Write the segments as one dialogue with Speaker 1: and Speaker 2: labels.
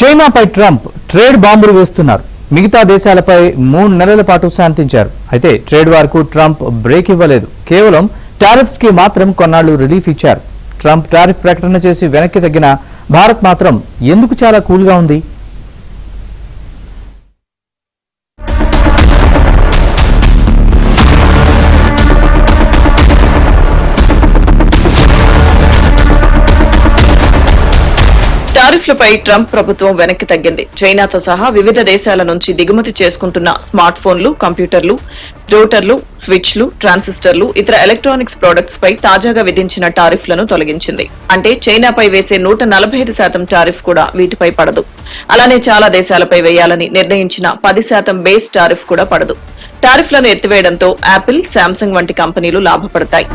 Speaker 1: చైనాపై Trump trade బాంబులు వేస్తున్నారు. మిగతా దేశాలపై 3 నెలల పాటు శాంతించారు. అయితే ట్రేడ్ వార్కు ట్రంప్ బ్రేక్ ఇవ్వలేదు. కేవలం టారిఫ్స్ కి మాత్రం కొన్నాళ్లు రిలీఫ్ ఇచ్చారు. ట్రంప్ టారిఫ్ ప్రకటన చేసి వెనక్కి తగ్గిన భారత్ మాత్రం ఎందుకు చాలా కూల్గా ఉంది?
Speaker 2: టారిఫ్లపై ట్రంప్ ప్రభుత్వం వెనక్కి తగ్గింది. చైనాతో సహా వివిధ దేశాల నుంచి దిగుమతి చేసుకుంటున్న స్మార్ట్ ఫోన్లు, కంప్యూటర్లు, రూటర్లు, స్విచ్లు, ట్రాన్సిస్టర్లు, ఇతర ఎలక్ట్రానిక్స్ ప్రొడక్ట్స్ పై తాజాగా విధించిన టారిఫ్లను తొలగించింది. అంటే చైనాపై వేసే 145% టారిఫ్ కూడా వీటిపై పడదు. అలానే చాలా దేశాలపై వేయాలని నిర్ణయించిన 10% బేస్ టారిఫ్ కూడా పడదు. టారిఫ్లను ఎత్తివేయడంతో యాపిల్, శాంసంగ్ వంటి కంపెనీలు లాభపడతాయి.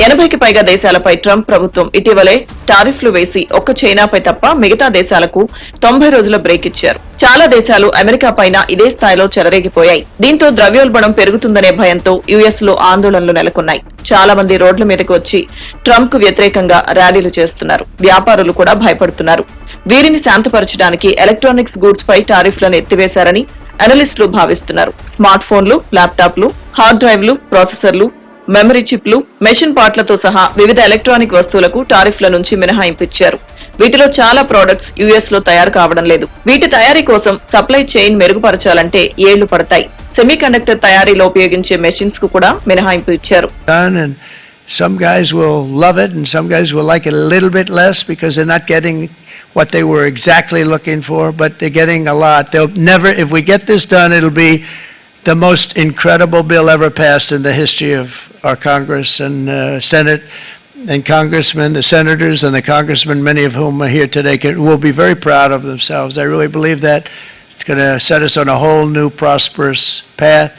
Speaker 2: 80కి పైగా దేశాలపై ట్రంప్ ప్రభుత్వం ఇటీవలే టారిఫ్లు వేసి ఒక్క చైనాపై తప్ప మిగతా దేశాలకు 90 రోజుల బ్రేక్ ఇచ్చారు. చాలా దేశాలు అమెరికా పైన ఇదే స్థాయిలో చెలరేగిపోయాయి. దీంతో ద్రవ్యోల్బణం పెరుగుతుందనే భయంతో యుఎస్ లో ఆందోళనలు నెలకొన్నాయి. చాలా మంది రోడ్ల మీదకు వచ్చి ట్రంప్ కు వ్యతిరేకంగా ర్యాలీలు చేస్తున్నారు. వ్యాపారులు కూడా భయపడుతున్నారు. వీరిని శాంతపరచడానికి ఎలక్ట్రానిక్స్ గూడ్స్ పై టారిఫ్లను ఎత్తివేశారని అనలిస్టులు భావిస్తున్నారు. స్మార్ట్ ఫోన్లు, ల్యాప్టాప్లు, హార్డ్ డ్రైవ్లు, ప్రాసెసర్లు, మెమరీ చిప్లు, మెషిన్ పార్ట్లతో సహా వివిధ ఎలక్ట్రానిక్ వస్తువులకు టారిఫ్ల నుంచి మినహాయింపు ఇచ్చారు. వీటిలో చాలా ప్రొడక్ట్స్ యుఎస్ లో తయారు కావడం లేదు. వీటి తయారీ కోసం సప్లై చైన్ మెరుగుపరచాలంటే ఏళ్లు పడతాయి. సెమీ కండక్టర్ తయారీలో ఉపయోగించే మెషిన్స్ కు కూడా మినహాయింపు ఇచ్చారు.
Speaker 3: Some guys will love it and some guys will like it a little bit less because they're not getting what they were exactly looking for, but they're getting a lot. They'll never, if we get this done, it'll be the most incredible bill ever passed in the history of our Congress and Senate and congressmen, the senators and the congressmen, many of whom are here today, will be very proud of themselves. I really believe that it's going to set us on a whole new prosperous path.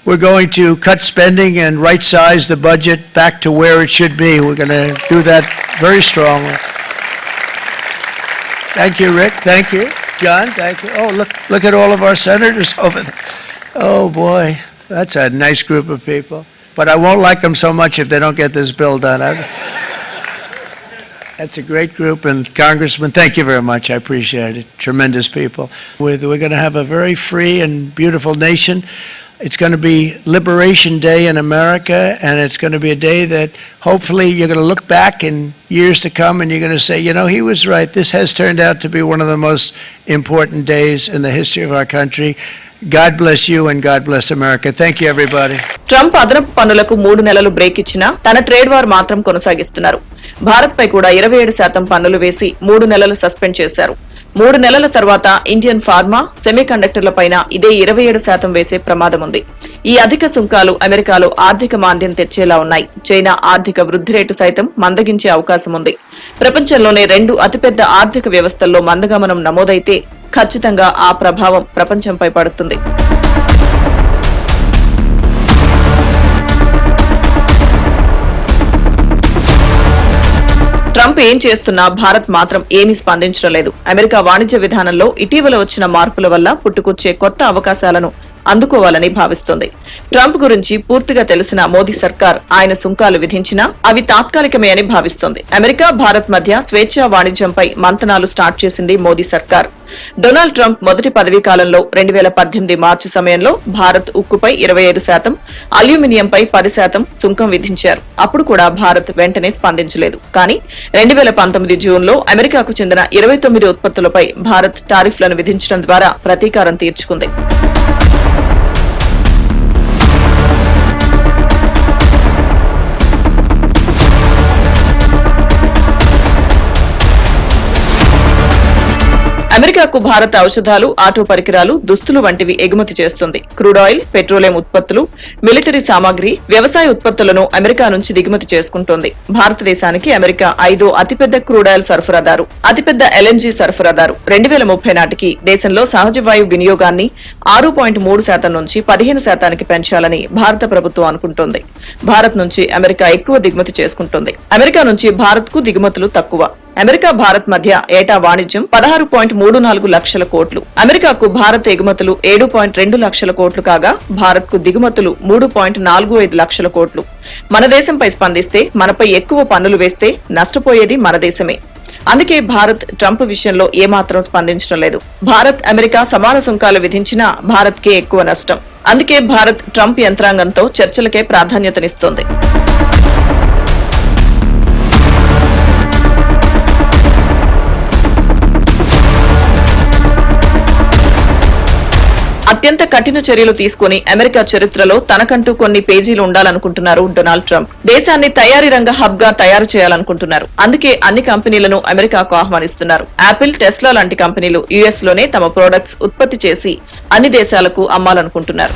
Speaker 3: We're going to cut spending and right-size the budget back to where it should be. We're going to do that very strongly. Thank you, Rick. Thank you. John, thank you. Oh, look at all of our senators over there. Oh, boy. That's a nice group of people. But I won't like them so much if they don't get this bill done. That's a great group. And Congressman, thank you very much. I appreciate it. Tremendous people. We're going to have a very free and beautiful nation. It's going to be Liberation Day in America, and it's going to be a day that hopefully you're going to look back in years to come and you're going to say, you know, he was right. This has turned out to be one of the most important days in the history of our country. God bless you and God bless America. Thank you, everybody.
Speaker 2: Trump అదనపు పన్నులకు 3 నెలలు break ఇచ్చినా తన trade war మాత్రం కొనసాగిస్తున్నారు. భారత్ పై కూడా 27% పన్నులు వేసి 3 నెలలు సస్పెండ్ చేశారు. 3 నెలల తర్వాత ఇండియన్ ఫార్మా, సెమీ కండక్టర్ల పైన ఇదే 27% వేసే ప్రమాదం ఉంది. ఈ అధిక సుంకాలు అమెరికాలో ఆర్థిక మాంద్యం తెచ్చేలా ఉన్నాయి. చైనా ఆర్థిక వృద్ధి రేటు సైతం మందగించే అవకాశం ఉంది. ప్రపంచంలోనే 2 అతిపెద్ద ఆర్థిక వ్యవస్థల్లో మందగమనం నమోదైతే ఖచ్చితంగా ఆ ప్రభావం ప్రపంచంపై పడుతుంది. ట్రంప్ ఏం చేస్తున్నా భారత్ మాత్రం ఏమీ స్పందించడం లేదు. అమెరికా వాణిజ్య విధానంలో ఇటీవల వచ్చిన మార్పుల వల్ల పుట్టుకొచ్చే కొత్త అవకాశాలను అందుకోవాలని భావిస్తోంది. ట్రంప్ గురించి పూర్తిగా తెలిసిన మోదీ సర్కార్ ఆయన సుంకాలు విధించినా అవి తాత్కాలికమే అని భావిస్తోంది. అమెరికా, భారత్ మధ్య స్వేచ్ఛా వాణిజ్యంపై మంతనాలు స్టార్ట్ చేసింది మోదీ సర్కార్. డొనాల్డ్ ట్రంప్ మొదటి పదవీ కాలంలో 2018 మార్చి సమయంలో భారత్ ఉక్కుపై 25%, అల్యూమినియంపై 10% సుంకం విధించారు. అప్పుడు కూడా భారత్ వెంటనే స్పందించలేదు. కానీ 2019 జూన్లో అమెరికాకు చెందిన 29 ఉత్పత్తులపై భారత్ టారిఫ్లను విధించడం ద్వారా ప్రతీకారం తీర్చుకుంది. అమెరికాకు భారత్ ఔషధాలు, ఆటో పరికరాలు, దుస్తులు వంటివి ఎగుమతి చేస్తుంది. క్రూడ్ ఆయిల్, పెట్రోలియం ఉత్పత్తులు, మిలిటరీ సామాగ్రి, వ్యవసాయ ఉత్పత్తులను అమెరికా నుంచి దిగుమతి చేసుకుంటోంది. భారతదేశానికి అమెరికా 5వ అతిపెద్ద క్రూడ్ ఆయిల్ సరఫరాదారు, అతిపెద్ద ఎల్ఎన్జీ సరఫరాదారు. 2030 నాటికి దేశంలో సహజ వాయువు వినియోగాన్ని 6.3% నుంచి 15% పెంచాలని భారత ప్రభుత్వం అనుకుంటోంది. భారత్ నుంచి అమెరికా ఎక్కువ దిగుమతి చేసుకుంటోంది. అమెరికా నుంచి భారత్ కు దిగుమతులు తక్కువ. అమెరికా భారత్ మధ్య ఏటా వాణిజ్యం 16.34 లక్షల కోట్లు. అమెరికాకు భారత్ ఎగుమతులు 7.2 లక్షల కోట్లు కాగా భారత్ కు దిగుమతులు 3.45 లక్షల కోట్లు. మన దేశంపై స్పందిస్తే మనపై ఎక్కువ పన్నులు వేస్తే నష్టపోయేది మన దేశమే. అందుకే భారత్ ట్రంప్ విషయంలో ఏమాత్రం స్పందించడం లేదు. భారత్ అమెరికా సమాన సుంకాలు విధించినా భారత్ కే ఎక్కువ నష్టం. అందుకే భారత్ ట్రంప్ యంత్రాంగంతో చర్చలకే ప్రాధాన్యతనిస్తోంది. అత్యంత కఠిన చర్యలు తీసుకుని అమెరికా చరిత్రలో తనకంటూ కొన్ని పేజీలు ఉండాలనుకుంటున్నారు డొనాల్డ్ ట్రంప్. దేశాన్ని తయారీ రంగ హబ్ గా తయారు చేయాలనుకుంటున్నారు. అందుకే అన్ని కంపెనీలను అమెరికాకు ఆహ్వానిస్తున్నారు. యాపిల్, టెస్లా లాంటి కంపెనీలు యుఎస్ లోనే తమ ప్రొడక్ట్స్ ఉత్పత్తి చేసి అన్ని దేశాలకు అమ్మాలనుకుంటున్నారు.